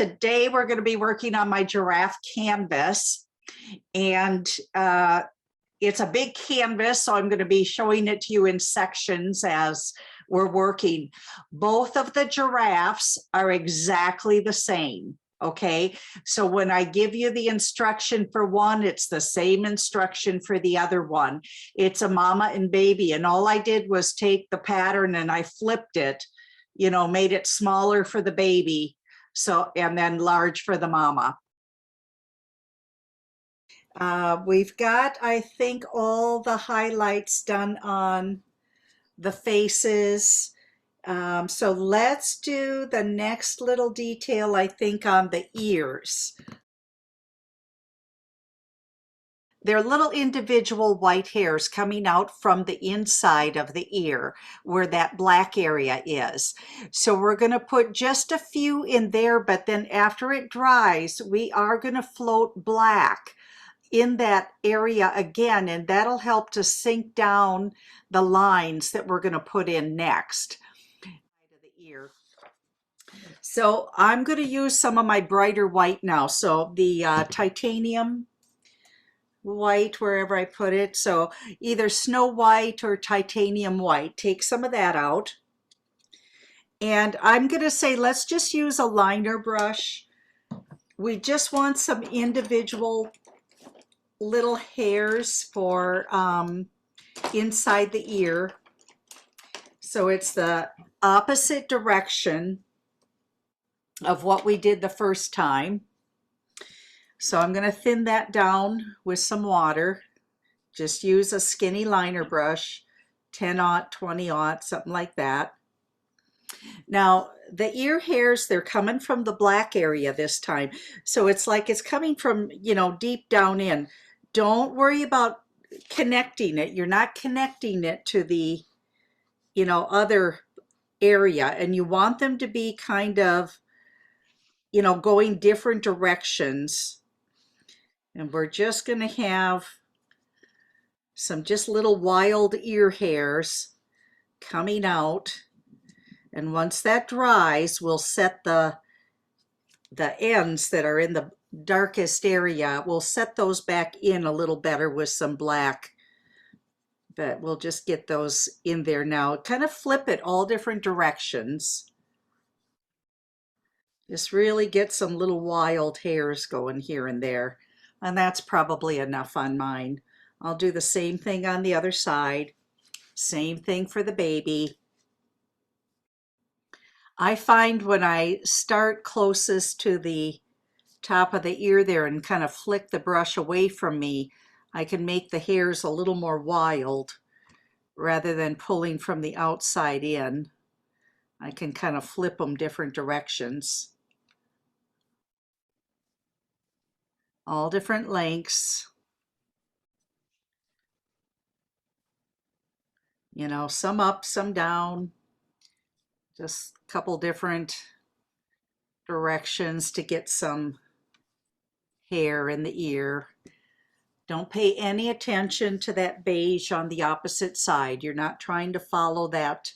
today we're going to be working on my giraffe canvas, and it's a big canvas, so I'm going to be showing it to you in sections as we're working. Both of the giraffes are exactly the same. Okay, so when I give you the instruction for one, it's the same instruction for the other one. It's a mama and baby, and all I did was take the pattern and I flipped it, you know, made it smaller for the baby, so, and then large for the mama. We've got, I think, all the highlights done on the faces. So let's do the next little detail, I think, on the ears. They're little individual white hairs coming out from the inside of the ear where that black area is. So we're going to put just a few in there, but then after it dries, we are going to float black in that area again, and that'll help to sink down the lines that we're going to put in next. So I'm going to use some of my brighter white now. So the titanium white, wherever I put it. So either snow white or titanium white. Take some of that out. And I'm going to say, let's just use a liner brush. We just want some individual little hairs for inside the ear. So it's the opposite direction of what we did the first time. So I'm going to thin that down with some water. Just use a skinny liner brush, 10-aught, 20-aught, something like that. Now, the ear hairs, they're coming from the black area this time. So it's like it's coming from, you know, deep down in. Don't worry about connecting it. You're not connecting it to the, you know, other area. And you want them to be kind of, you know, going different directions. And we're just going to have some just little wild ear hairs coming out. And once that dries, we'll set the ends that are in the darkest area, we'll set those back in a little better with some black. But we'll just get those in there now. Kind of flip it all different directions. Just really get some little wild hairs going here and there. And that's probably enough on mine. I'll do the same thing on the other side. Same thing for the baby. I find when I start closest to the top of the ear there and kind of flick the brush away from me, I can make the hairs a little more wild rather than pulling from the outside in. I can kind of flip them different directions. All different lengths. You know, some up, some down. Just a couple different directions to get some hair in the ear. Don't pay any attention to that beige on the opposite side. You're not trying to follow that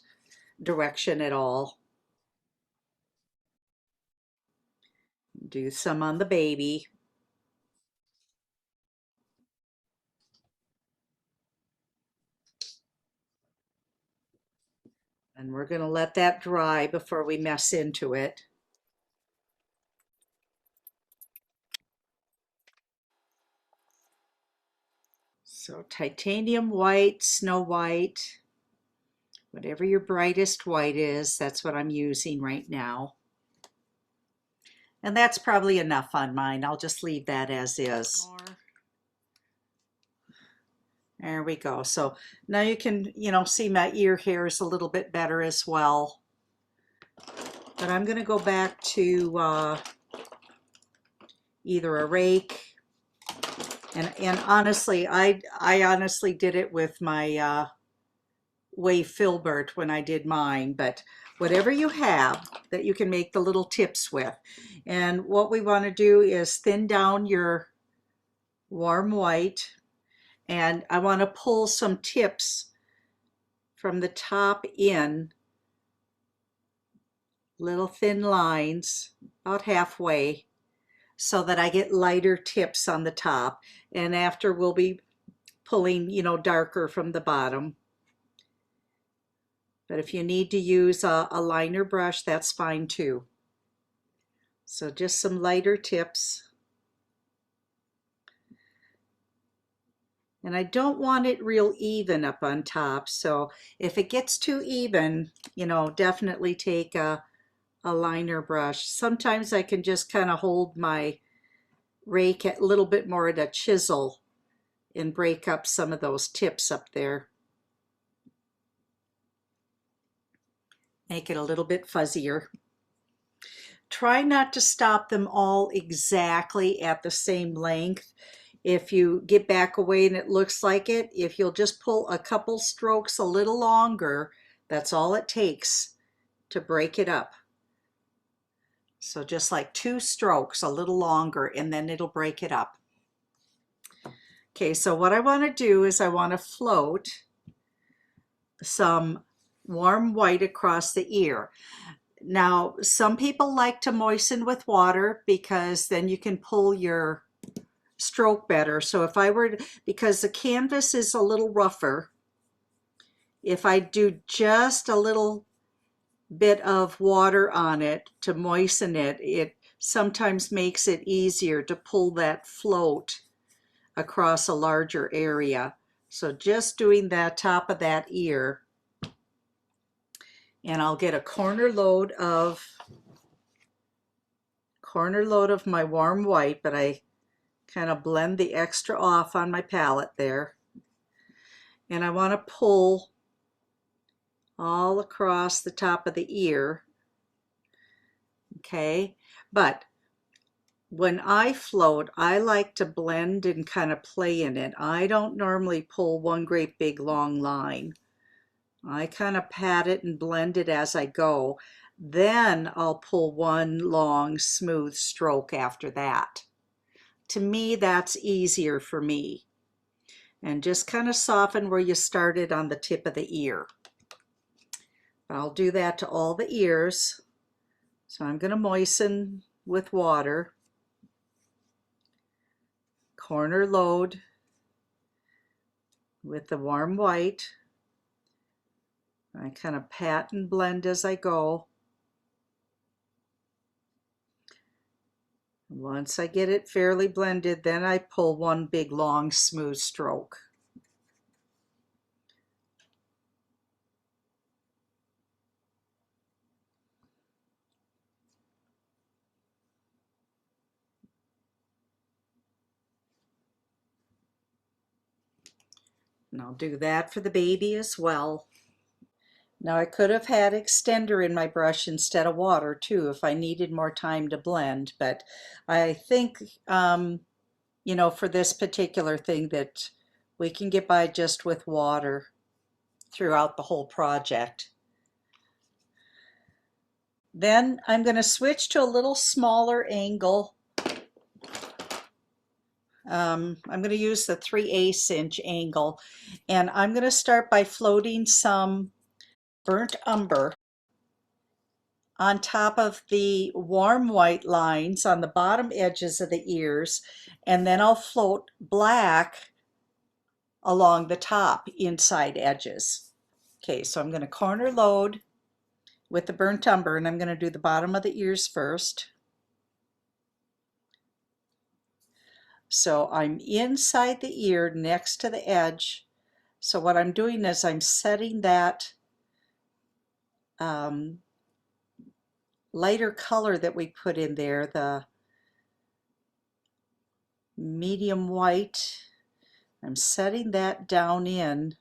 direction at all. Do some on the baby. And we're going to let that dry before we mess into it. So titanium white, snow white, whatever your brightest white is, that's what I'm using right now. And that's probably enough on mine. I'll just leave that as is. There we go. So now you can, you know, see my ear hairs a little bit better as well. But I'm going to go back to either a rake. And honestly, I honestly did it with my wave filbert when I did mine, but whatever you have that you can make the little tips with. And what we want to do is thin down your warm white, and I want to pull some tips from the top in little thin lines about halfway so that I get lighter tips on the top. And after we'll be pulling, darker from the bottom. But if you need to use a liner brush, that's fine too. So just some lighter tips. And I don't want it real even up on top. So if it gets too even, definitely take a liner brush. Sometimes I can just kind of hold my rake a little bit more at a chisel and break up some of those tips up there. Make it a little bit fuzzier. Try not to stop them all exactly at the same length. If you get back away and it looks like it, if you'll just pull a couple strokes a little longer, that's all it takes to break it up. So just like 2 strokes a little longer, and then it'll break it up. Okay, so what I want to do is I want to float some warm white across the ear. Now, some people like to moisten with water because then you can pull your stroke better. So if I were to, because the canvas is a little rougher, if I do just a little bit of water on it to moisten it, it sometimes makes it easier to pull that float across a larger area. So just doing that top of that ear, and I'll get a corner load of my warm white, but I kind of blend the extra off on my palette there. And I want to pull all across the top of the ear. Okay, but when I float, I like to blend and kind of play in it. I don't normally pull one great big long line. I kind of pat it and blend it as I go. Then I'll pull one long smooth stroke after that. To me, that's easier for me. And just kind of soften where you started on the tip of the ear. I'll do that to all the ears. So I'm going to moisten with water. Corner load with the warm white. I kind of pat and blend as I go. Once I get it fairly blended, then I pull one big long smooth stroke. And I'll do that for the baby as well. Now I could have had extender in my brush instead of water too if I needed more time to blend, but I think for this particular thing that we can get by just with water throughout the whole project. Then I'm going to switch to a little smaller angle. I'm going to use the 3/8 inch angle, and I'm going to start by floating some burnt umber on top of the warm white lines on the bottom edges of the ears, and then I'll float black along the top inside edges. Okay, so I'm going to corner load with the burnt umber, and I'm going to do the bottom of the ears first. So I'm inside the ear next to the edge. So what I'm doing is I'm setting that lighter color that we put in there, the medium white. I'm setting that down in.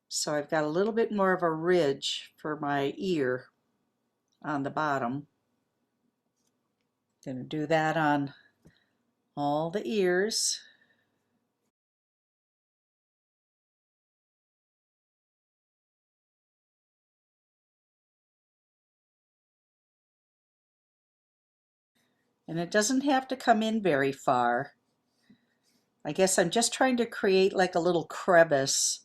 So I've got a little bit more of a ridge for my ear on the bottom. Going to do that on all the ears. And it doesn't have to come in very far. I guess I'm just trying to create like a little crevice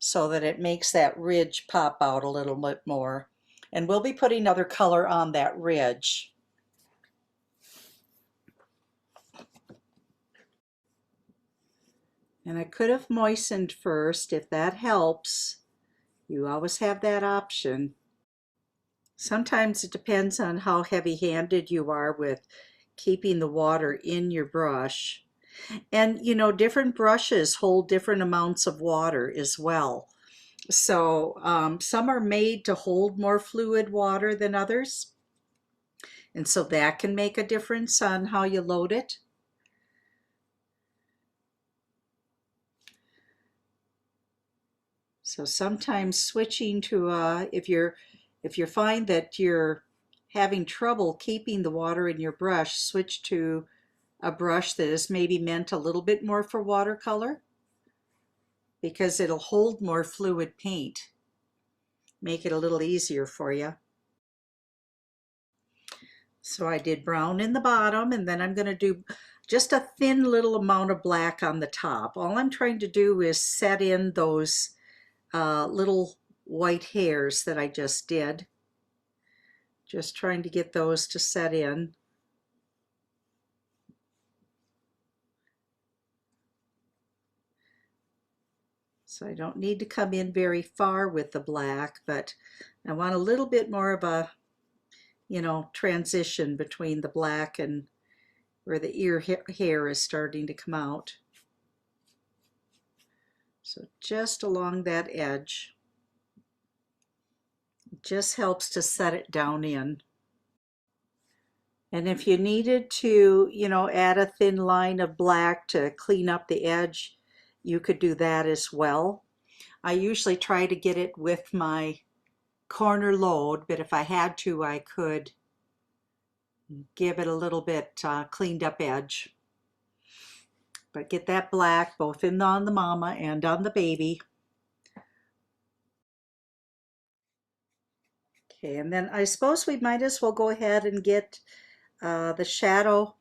so that it makes that ridge pop out a little bit more. And we'll be putting other color on that ridge. And I could have moistened first if that helps. You always have that option. Sometimes it depends on how heavy-handed you are with keeping the water in your brush. And you know, different brushes hold different amounts of water as well. So some are made to hold more fluid water than others. And so that can make a difference on how you load it. So sometimes switching to if you find that you're having trouble keeping the water in your brush, switch to a brush that is maybe meant a little bit more for watercolor, because it'll hold more fluid paint. Make it a little easier for you. So I did brown in the bottom, and then I'm going to do just a thin little amount of black on the top. All I'm trying to do is set in those little white hairs that I just did. Just trying to get those to set in. So I don't need to come in very far with the black, but I want a little bit more of a, you know, transition between the black and where the ear hair is starting to come out. So just along that edge. It just helps to set it down in. And if you needed to, you know, add a thin line of black to clean up the edge, you could do that as well. I usually try to get it with my corner load, but if I had to, I could give it a little bit cleaned up edge. But get that black both on the mama and on the baby. Okay, and then I suppose we might as well go ahead and get the shadow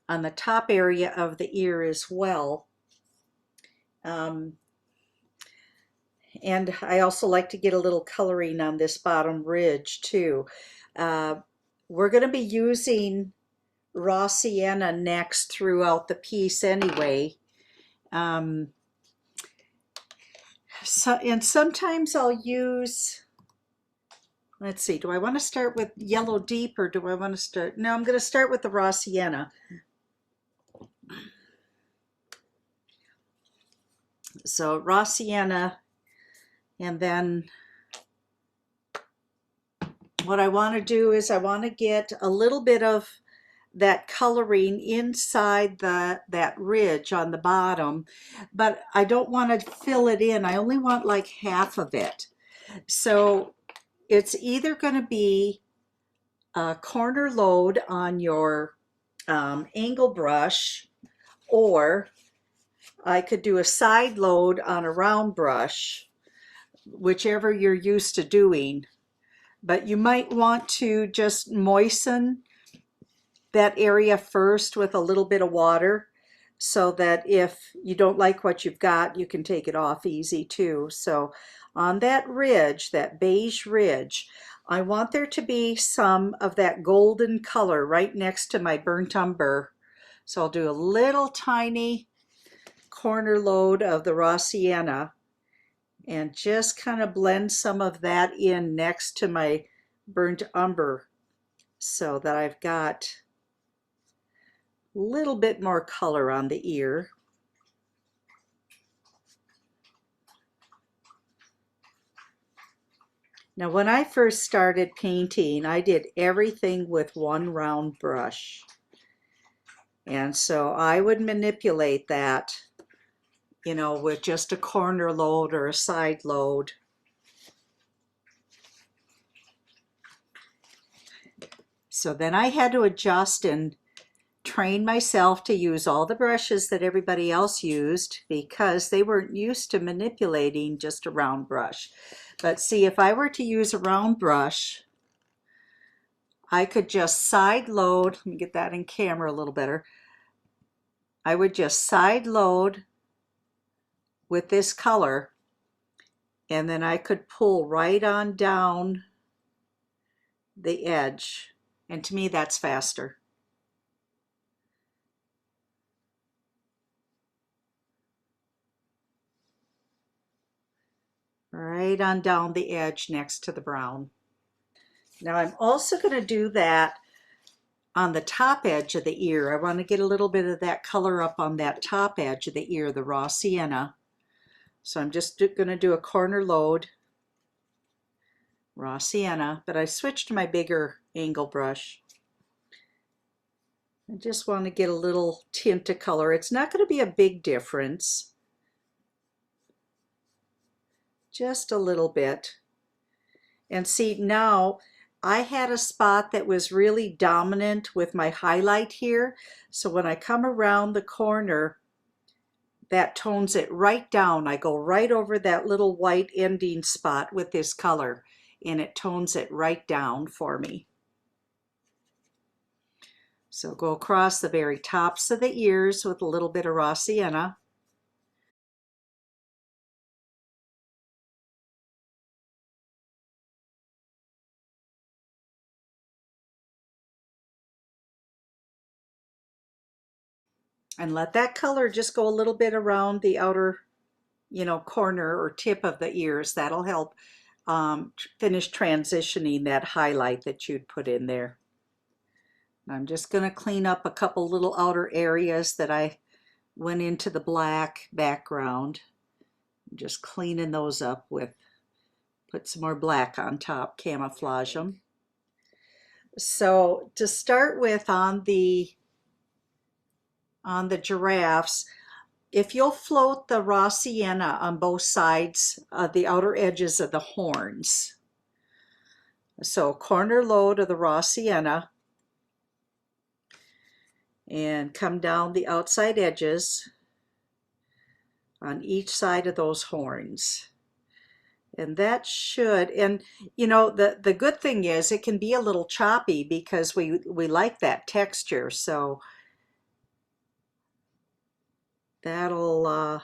on the top area of the ear as well. And I also like to get a little coloring on this bottom ridge too. We're going to be using raw sienna next throughout the piece anyway. And sometimes I'll use, let's see, do I want to start with yellow deep or do I want to start? No, I'm going to start with the raw sienna. So raw sienna, and then what I want to do is I want to get a little bit of that coloring inside that ridge on the bottom, but I don't want to fill it in. I only want like half of it. So it's either going to be a corner load on your angle brush, or I could do a side load on a round brush, whichever you're used to doing. But you might want to just moisten that area first with a little bit of water, so that if you don't like what you've got, you can take it off easy too. So on that ridge, that beige ridge, I want there to be some of that golden color right next to my burnt umber. So I'll do a little tiny corner load of the raw sienna and just kind of blend some of that in next to my burnt umber, so that I've got a little bit more color on the ear. Now when I first started painting, I did everything with one round brush. And so I would manipulate that, you know, with just a corner load or a side load. So then I had to adjust and train myself to use all the brushes that everybody else used, because they weren't used to manipulating just a round brush. But see, if I were to use a round brush, I could just side load. Let me get that in camera a little better. I would just side load with this color, and then I could pull right on down the edge, and to me that's faster. Right on down the edge next to the brown. Now I'm also going to do that on the top edge of the ear. I want to get a little bit of that color up on that top edge of the ear, the raw sienna. So I'm just going to do a corner load, raw sienna, but I switched to my bigger angle brush. I just want to get a little tint of color. It's not going to be a big difference, just a little bit. And see, now I had a spot that was really dominant with my highlight here. So when I come around the corner, that tones it right down. I go right over that little white ending spot with this color, and it tones it right down for me. So go across the very tops of the ears with a little bit of raw sienna. And let that color just go a little bit around the outer, corner or tip of the ears. That'll help finish transitioning that highlight that you'd put in there. I'm just going to clean up a couple little outer areas that I went into the black background. Just cleaning those up with, put some more black on top, camouflage them. So to start with on the giraffes, if you'll float the raw sienna on both sides of the outer edges of the horns. So corner load of the raw sienna and come down the outside edges on each side of those horns. And that should, and the good thing is it can be a little choppy because we like that texture. So that'll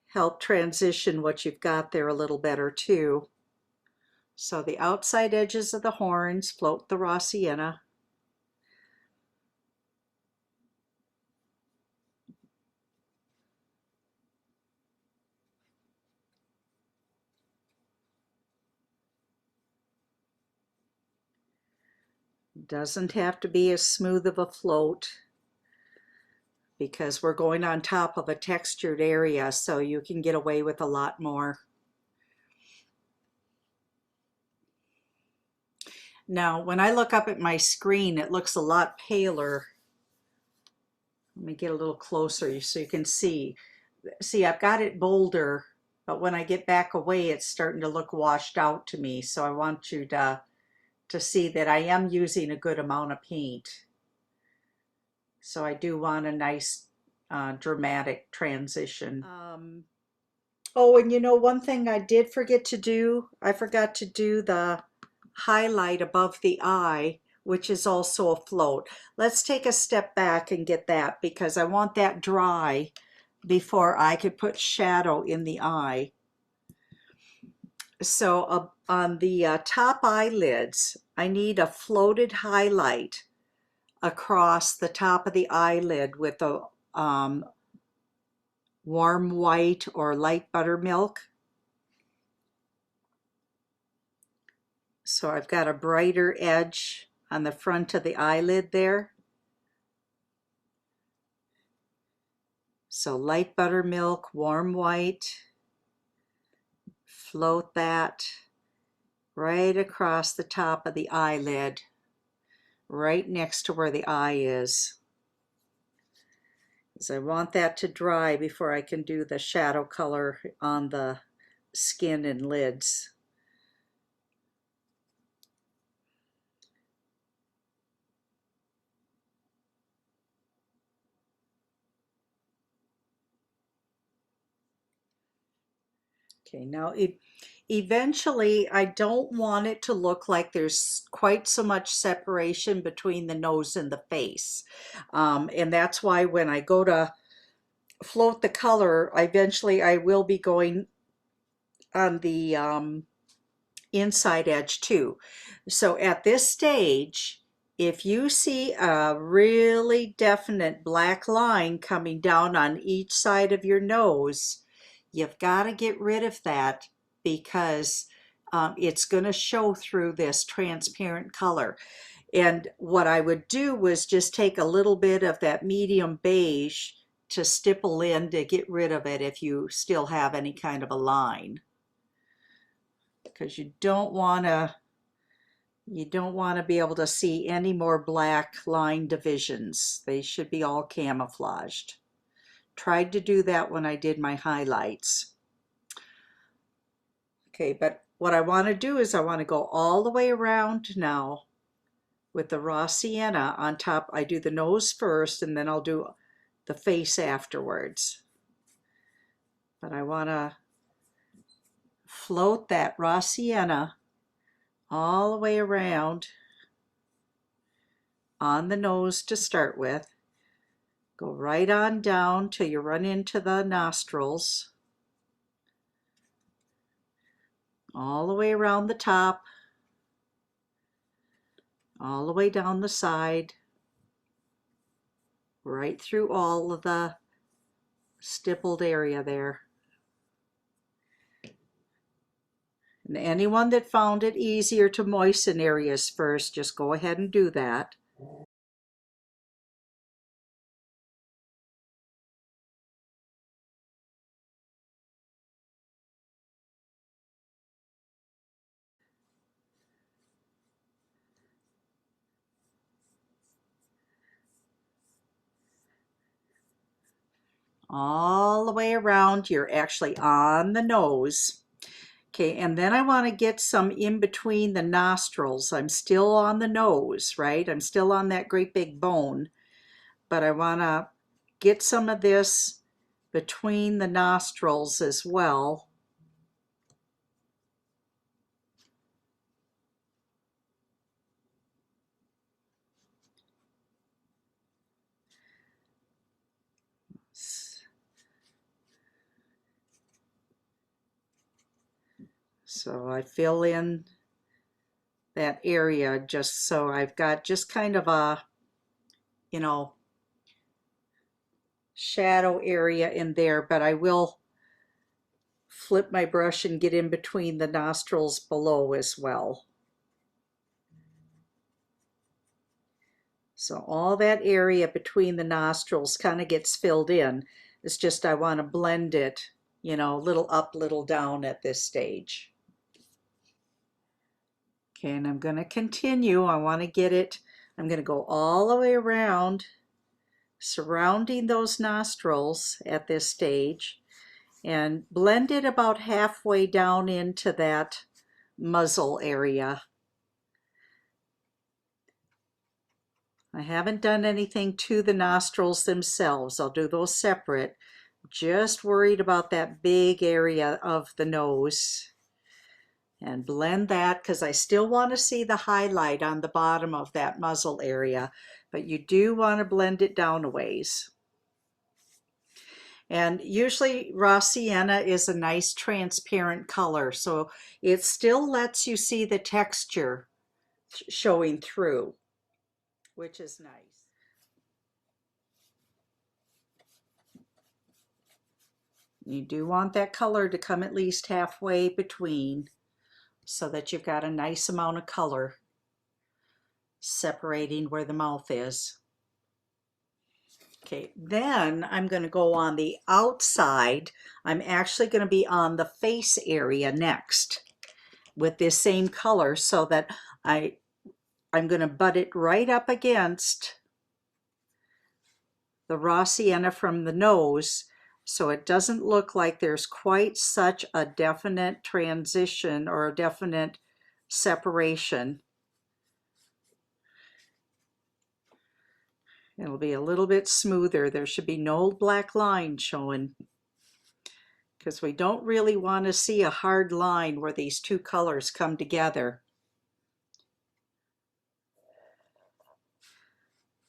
help transition what you've got there a little better too. So the outside edges of the horns, float the raw sienna. Doesn't have to be as smooth of a float because we're going on top of a textured area, so you can get away with a lot more. Now, when I look up at my screen, it looks a lot paler. Let me get a little closer so you can see. See, I've got it bolder, but when I get back away, it's starting to look washed out to me. So I want you to see that I am using a good amount of paint. So I do want a nice dramatic transition. Oh, and one thing I did forget to do, I forgot to do the highlight above the eye, which is also a float. Let's take a step back and get that because I want that dry before I could put shadow in the eye. So on the top eyelids, I need a floated highlight across the top of the eyelid with a warm white or light buttermilk. So I've got a brighter edge on the front of the eyelid there. So light buttermilk, warm white, float that right across the top of the eyelid, right next to where the eye is. Because I want that to dry before I can do the shadow color on the skin and lids. Okay, now eventually I don't want it to look like there's quite so much separation between the nose and the face. And that's why when I go to float the color, eventually I will be going on the inside edge too. So at this stage, if you see a really definite black line coming down on each side of your nose, you've got to get rid of that because it's going to show through this transparent color. And what I would do was just take a little bit of that medium beige to stipple in to get rid of it if you still have any kind of a line, because you don't want to be able to see any more black line divisions. They should be all camouflaged. Tried to do that when I did my highlights. Okay, but what I want to do is I want to go all the way around now with the raw sienna on top. I do the nose first and then I'll do the face afterwards. But I want to float that raw sienna all the way around on the nose to start with. Go right on down till you run into the nostrils. All the way around the top, all the way down the side, right through all of the stippled area there. And anyone that found it easier to moisten areas first, just go ahead and do that. All the way around, you're actually on the nose. Okay, and then I want to get some in between the nostrils. I'm still on the nose, right? I'm still on that great big bone, but I want to get some of this between the nostrils as well. So I fill in that area just so I've got just kind of a, you know, shadow area in there, but I will flip my brush and get in between the nostrils below as well. So all that area between the nostrils kind of gets filled in. It's just I want to blend it, you know, little up, little down at this stage. Okay, and I'm going to continue. I want to get it, I'm going to go all the way around, surrounding those nostrils at this stage, and blend it about halfway down into that muzzle area. I haven't done anything to the nostrils themselves. I'll do those separate. Just worried about that big area of the nose. And blend that because I still want to see the highlight on the bottom of that muzzle area, but you do want to blend it down a ways. And usually raw sienna is a nice transparent color, so it still lets you see the texture showing through, which is nice. You do want that color to come at least halfway between so that you've got a nice amount of color separating where the mouth is. Okay, then I'm going to go on the outside. I'm actually going to be on the face area next with this same color so that I'm going to butt it right up against the raw sienna from the nose so it doesn't look like there's quite such a definite transition or a definite separation. It'll be a little bit smoother. There should be no black line showing because we don't really want to see a hard line where these two colors come together.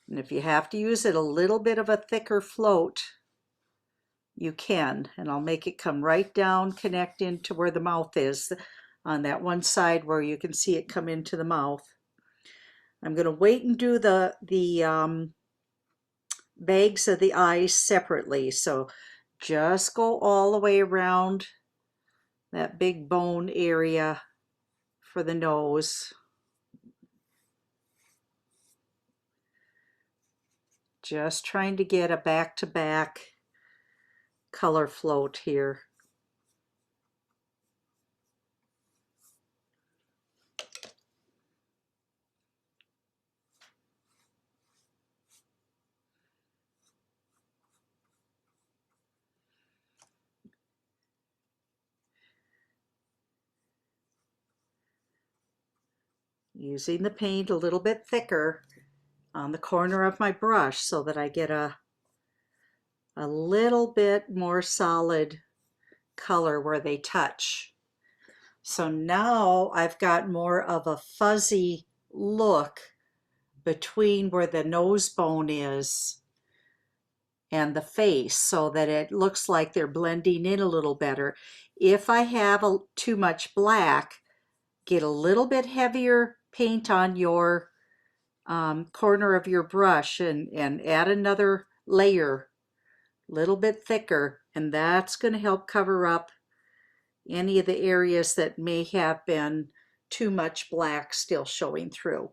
And if you have to use it a little bit of a thicker float, you can, and I'll make it come right down, connect into where the mouth is on that one side where you can see it come into the mouth. I'm going to wait and do the bags of the eyes separately. So just go all the way around that big bone area for the nose. Just trying to get a back-to-back color float here. Using the paint a little bit thicker on the corner of my brush so that I get a little bit more solid color where they touch. So now I've got more of a fuzzy look between where the nose bone is and the face, so that it looks like they're blending in a little better. If I have too much black, get a little bit heavier paint on your corner of your brush and add another layer, a little bit thicker, and that's going to help cover up any of the areas that may have been too much black still showing through.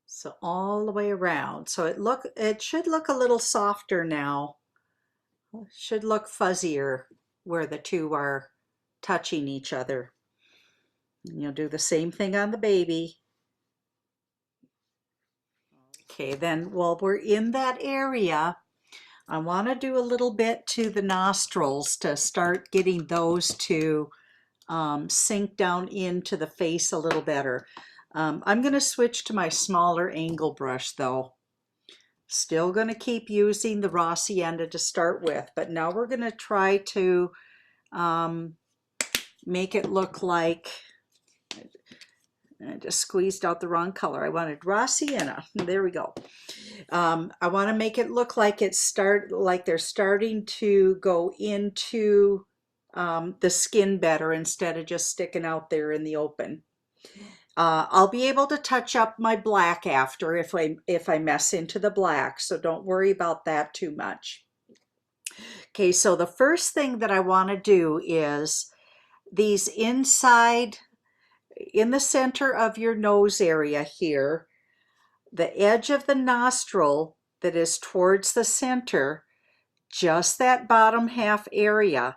So all the way around. So it should look a little softer now. It should look fuzzier where the two are touching each other. And you'll do the same thing on the baby. Okay, then while we're in that area, I want to do a little bit to the nostrils to start getting those to sink down into the face a little better. I'm going to switch to my smaller angle brush though. Still going to keep using the raw sienna to start with, but now we're going to try to make it look like, I just squeezed out the wrong color. I wanted raw sienna. There we go. I want to make it look like they're starting to go into the skin better instead of just sticking out there in the open. I'll be able to touch up my black after if I mess into the black, so don't worry about that too much. Okay, so the first thing that I want to do is these inside, in the center of your nose area here, the edge of the nostril that is towards the center, just that bottom half area,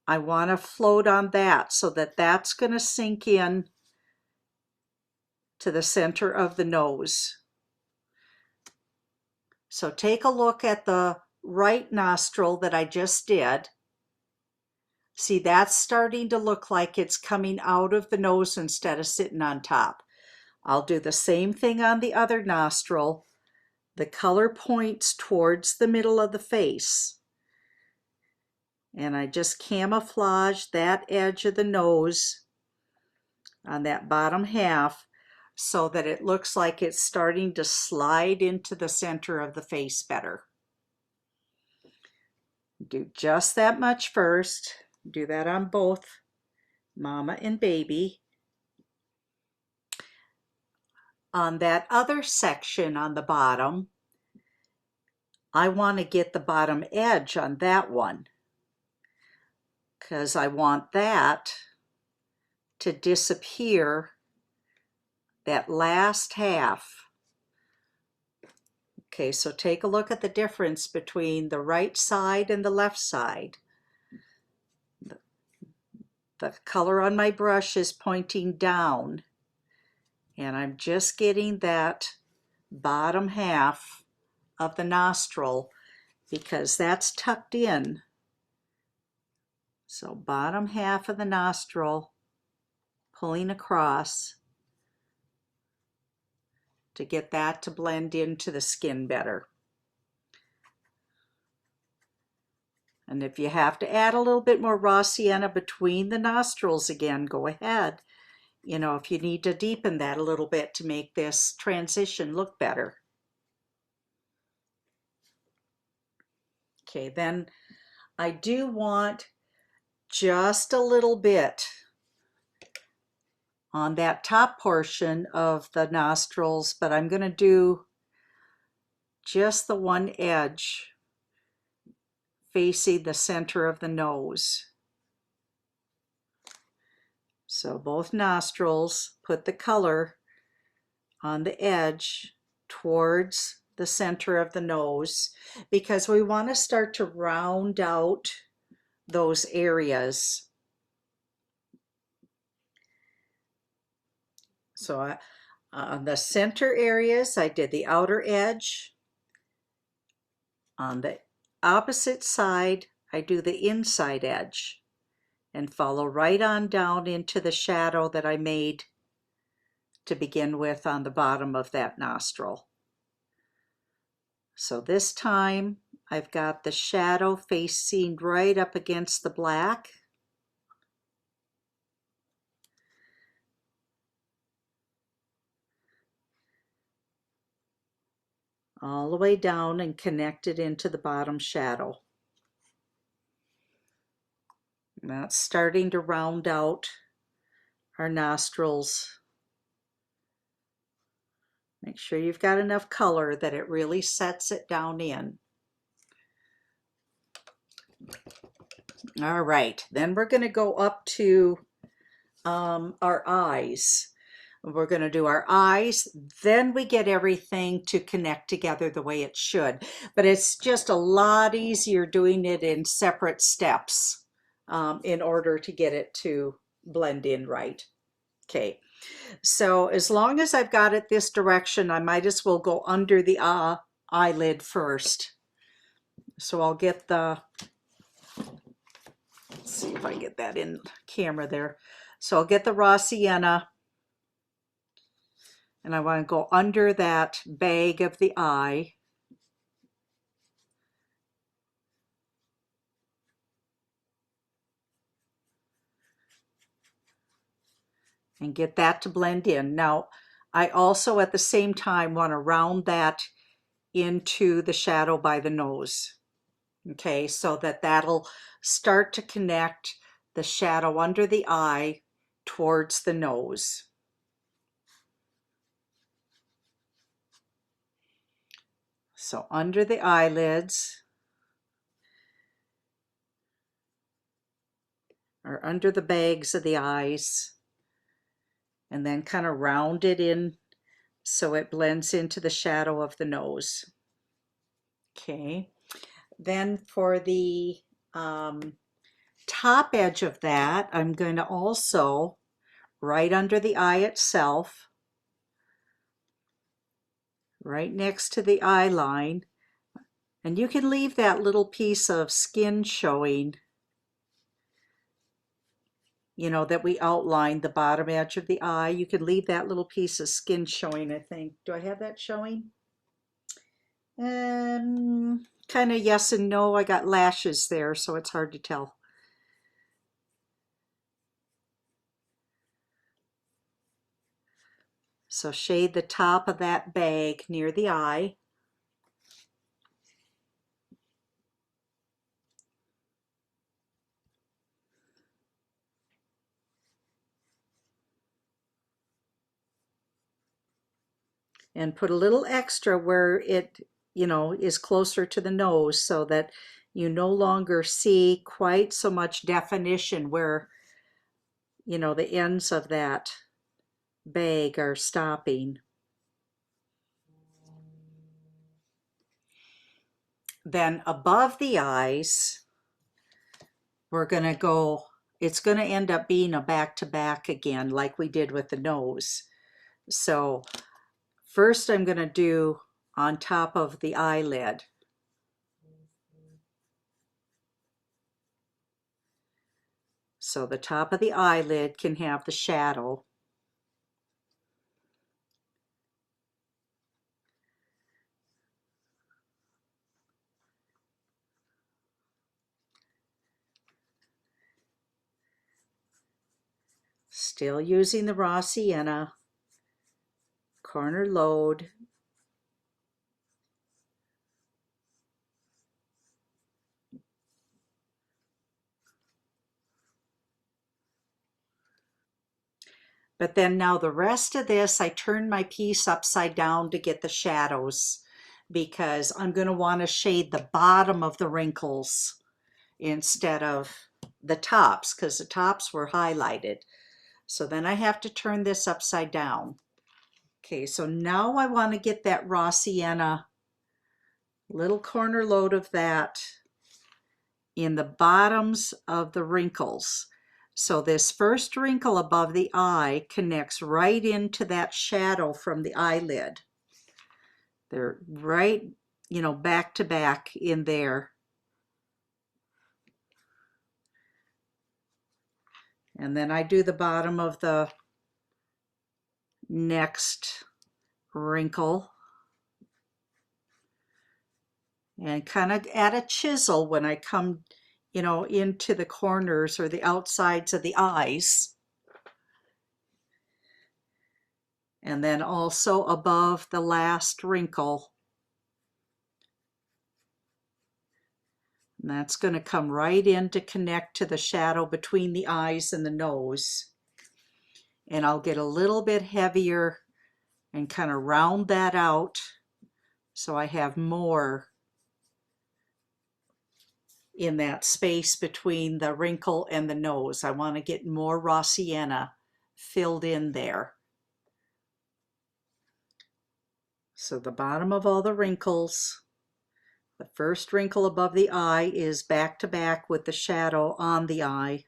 I want to float on that so that that's going to sink in to the center of the nose. So take a look at the right nostril that I just did. See, that's starting to look like it's coming out of the nose instead of sitting on top. I'll do the same thing on the other nostril. The color points towards the middle of the face. And I just camouflage that edge of the nose on that bottom half so that it looks like it's starting to slide into the center of the face better. Do just that much first. Do that on both mama and baby. On that other section on the bottom, I want to get the bottom edge on that one because I want that to disappear, that last half. Okay, so take a look at the difference between the right side and the left side. The color on my brush is pointing down, and I'm just getting that bottom half of the nostril because that's tucked in. So bottom half of the nostril pulling across. to get that to blend into the skin better. And if you have to add a little bit more raw sienna between the nostrils again, go ahead. You know, if you need to deepen that a little bit to make this transition look better. Okay, then I do want just a little bit on that top portion of the nostrils, but I'm going to do just the one edge facing the center of the nose. So both nostrils, put the color on the edge towards the center of the nose, because we want to start to round out those areas. So on the center areas, I did the outer edge. On the opposite side, I do the inside edge and follow right on down into the shadow that I made to begin with on the bottom of that nostril. So this time I've got the shadow facing right up against the black. All the way down and connect it into the bottom shadow. And that's starting to round out our nostrils. Make sure you've got enough color that it really sets it down in. All right, then we're going to go up to our eyes. We're going to do our eyes, then we get everything to connect together the way it should. But it's just a lot easier doing it in separate steps in order to get it to blend in right. Okay, so as long as I've got it this direction, I might as well go under the eyelid first. So I'll get the, let's see if I get that in camera there. So I'll get the raw sienna, and I want to go under that bag of the eye. And get that to blend in. Now, I also at the same time want to round that into the shadow by the nose. Okay, so that that'll start to connect the shadow under the eye towards the nose. So under the eyelids, or under the bags of the eyes, and then kind of round it in so it blends into the shadow of the nose. Okay, then for the top edge of that, I'm going to also, right under the eye itself, right next to the eye line, and you can leave that little piece of skin showing, you know, that we outlined the bottom edge of the eye. You can leave that little piece of skin showing, I think. Do I have that showing? Kind of yes and no. I got lashes there, so it's hard to tell. So shade the top of that bag near the eye. And put a little extra where it, you know, is closer to the nose, so that you no longer see quite so much definition where, you know, the ends of that bag are stopping. Then above the eyes, we're going to go, it's going to end up being a back-to-back again, like we did with the nose. So first I'm going to do on top of the eyelid. So the top of the eyelid can have the shadow. Still using the raw sienna, corner load. But then now the rest of this, I turn my piece upside down to get the shadows because I'm going to want to shade the bottom of the wrinkles instead of the tops because the tops were highlighted. So then I have to turn this upside down. Okay, so now I want to get that raw sienna, little corner load of that in the bottoms of the wrinkles. So this first wrinkle above the eye connects right into that shadow from the eyelid. They're right, back to back in there. And then I do the bottom of the next wrinkle and kind of add a chisel when I come, into the corners or the outsides of the eyes. And then also above the last wrinkle. And that's going to come right in to connect to the shadow between the eyes and the nose. And I'll get a little bit heavier and kind of round that out so I have more in that space between the wrinkle and the nose. I want to get more raw sienna filled in there. So the bottom of all the wrinkles, the first wrinkle above the eye is back to back with the shadow on the eye.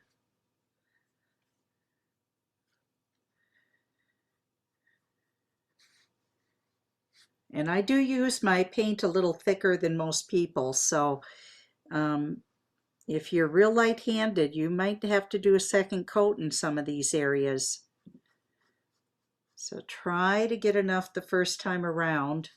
And I do use my paint a little thicker than most people, so if you're real light-handed, you might have to do a second coat in some of these areas. So try to get enough the first time around.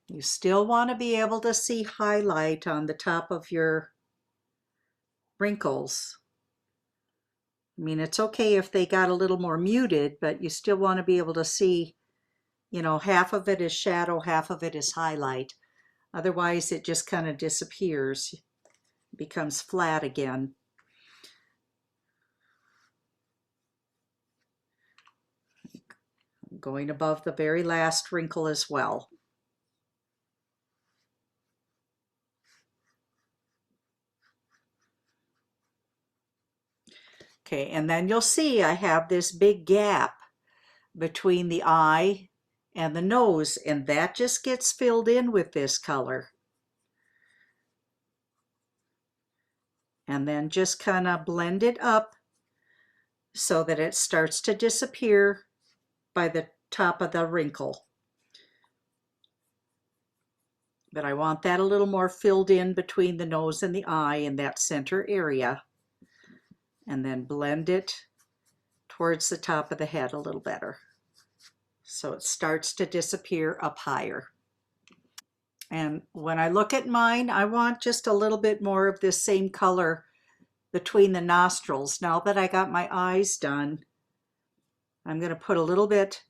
You still want to be able to see highlight on the top of your wrinkles. I mean, it's okay if they got a little more muted, but you still want to be able to see, half of it is shadow, half of it is highlight. Otherwise, it just kind of disappears, becomes flat again. Going above the very last wrinkle as well. Okay, and then you'll see I have this big gap between the eye and the nose, and that just gets filled in with this color. And then just kind of blend it up so that it starts to disappear by the top of the wrinkle. But I want that a little more filled in between the nose and the eye in that center area. And then blend it towards the top of the head a little better. So it starts to disappear up higher. And when I look at mine, I want just a little bit more of this same color between the nostrils. Now that I got my eyes done, I'm going to put a little bit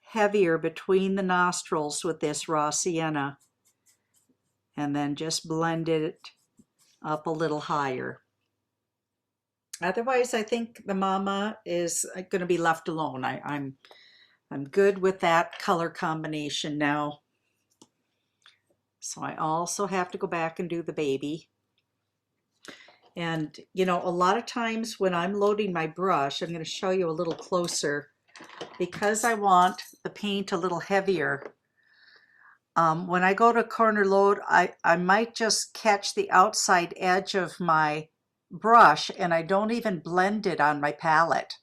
heavier between the nostrils with this raw sienna and then just blend it up a little higher. Otherwise, I think the mama is going to be left alone. I'm good with that color combination now. So I also have to go back and do the baby. And, a lot of times when I'm loading my brush, I'm going to show you a little closer because I want the paint a little heavier. When I go to corner load, I might just catch the outside edge of my brush and I don't even blend it on my palette.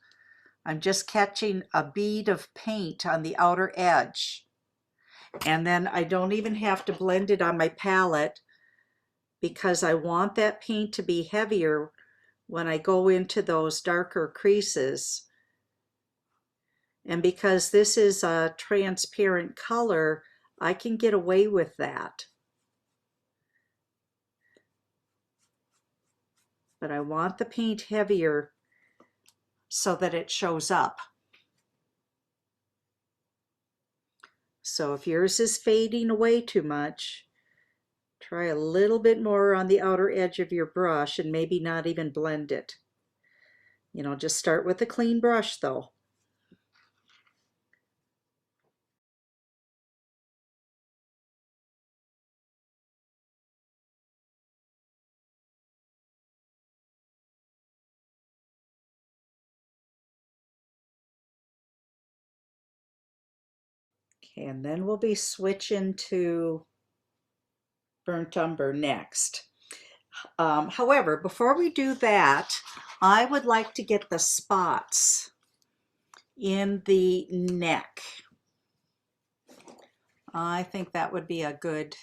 I'm just catching a bead of paint on the outer edge. And then I don't even have to blend it on my palette because I want that paint to be heavier when I go into those darker creases. And because this is a transparent color, I can get away with that. But I want the paint heavier so that it shows up. So if yours is fading away too much, try a little bit more on the outer edge of your brush and maybe not even blend it. You know, just start with a clean brush though. Okay, and then we'll be switching to burnt umber next. However, before we do that, I would like to get the spots in the neck. I think that would be a good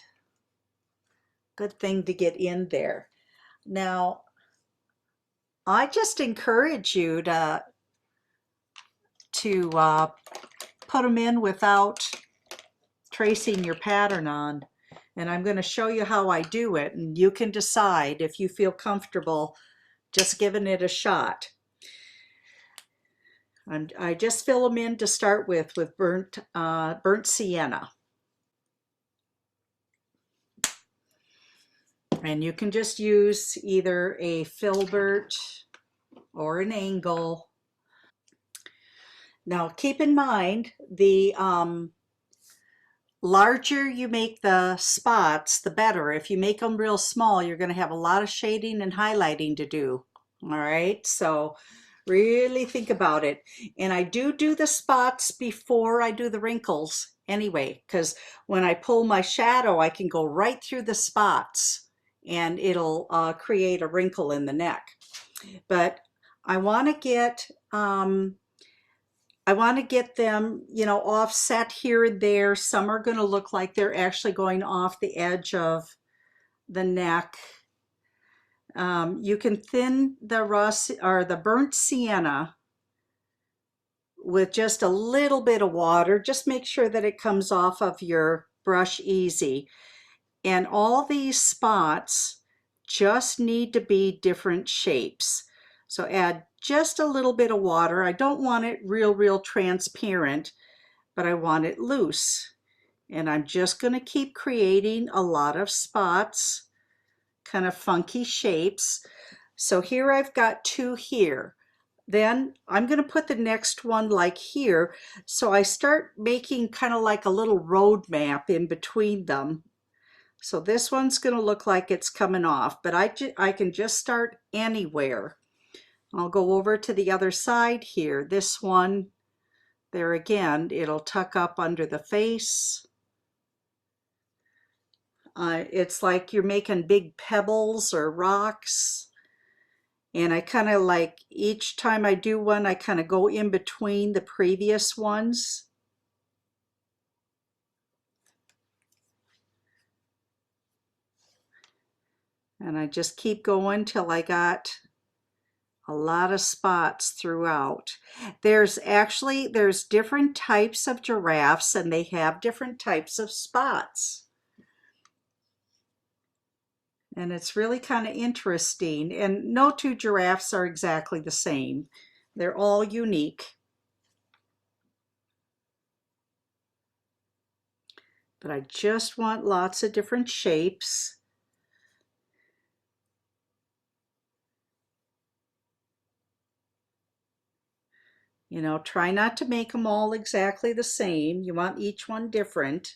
thing to get in there. Now, I just encourage you to put them in without tracing your pattern on. And I'm going to show you how I do it, and you can decide if you feel comfortable just giving it a shot. I just fill them in to start with burnt sienna. And you can just use either a filbert or an angle. Now keep in mind, the larger you make the spots, the better. If you make them real small, you're going to have a lot of shading and highlighting to do. All right, so really think about it. And I do the spots before I do the wrinkles anyway, because when I pull my shadow, I can go right through the spots and it'll create a wrinkle in the neck. But I want to get them, you know, offset here and there. Some are going to look like they're actually going off the edge of the neck. You can thin the rust or the burnt sienna with just a little bit of water. Just make sure that it comes off of your brush easy. And all these spots just need to be different shapes. So add just a little bit of water. I don't want it real transparent, but I want it loose. And I'm just going to keep creating a lot of spots, kind of funky shapes. So here I've got two here. Then I'm going to put the next one like here. So I start making kind of like a little road map in between them. So this one's going to look like it's coming off, but I can just start anywhere. I'll go over to the other side here. This one, there again, it'll tuck up under the face. It's like you're making big pebbles or rocks. And I kind of like, each time I do one, I kind of go in between the previous ones. And I just keep going till I got a lot of spots throughout. There's different types of giraffes and they have different types of spots. And it's really kind of interesting. And no two giraffes are exactly the same. They're all unique. But I just want lots of different shapes. You know, try not to make them all exactly the same. You want each one different.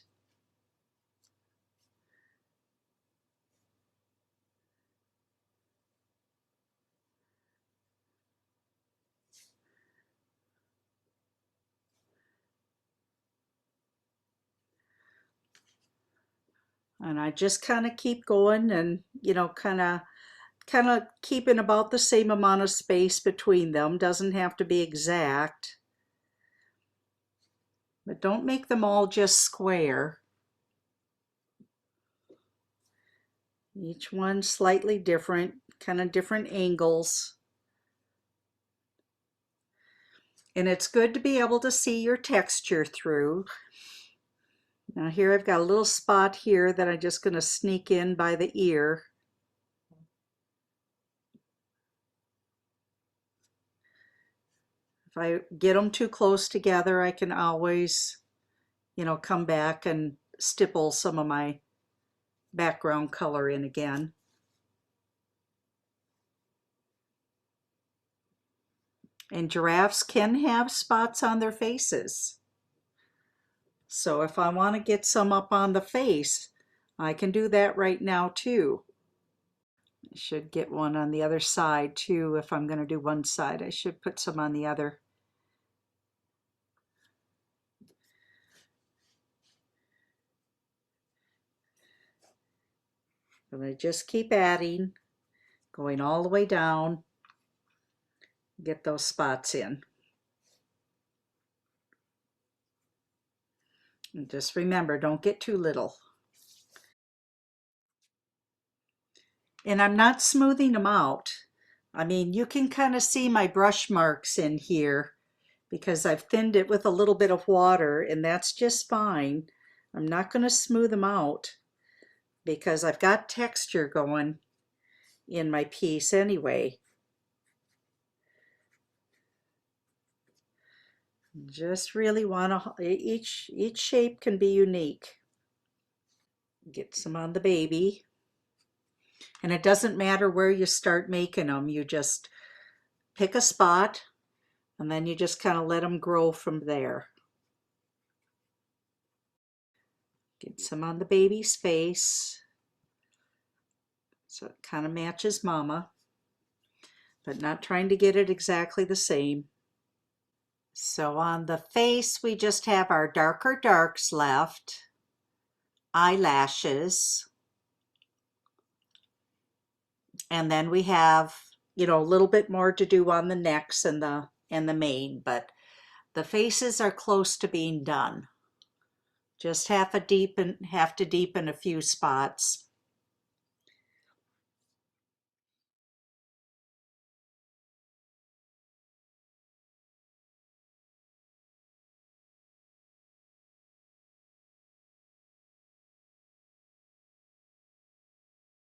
And I just kind of keep going and, you know, kind of keeping about the same amount of space between them. Doesn't have to be exact. But don't make them all just square. Each one slightly different, kind of different angles. And it's good to be able to see your texture through. Now here I've got a little spot here that I'm just going to sneak in by the ear. If I get them too close together, I can always, come back and stipple some of my background color in again. And giraffes can have spots on their faces. So if I want to get some up on the face, I can do that right now too. I should get one on the other side too. If I'm going to do one side, I should put some on the other. I'm going to just keep adding, going all the way down, get those spots in. And just remember, don't get too little. And I'm not smoothing them out. I mean, you can kind of see my brush marks in here because I've thinned it with a little bit of water, and that's just fine. I'm not going to smooth them out because I've got texture going in my piece anyway. Just really want to, each shape can be unique. Get some on the baby. And it doesn't matter where you start making them. You just pick a spot and then you just kind of let them grow from there. Get some on the baby's face so it kind of matches mama, but not trying to get it exactly the same. So on the face, we just have our darker darks left, eyelashes, and then we have, a little bit more to do on the necks and the mane, but the faces are close to being done. Just have to deepen a few spots.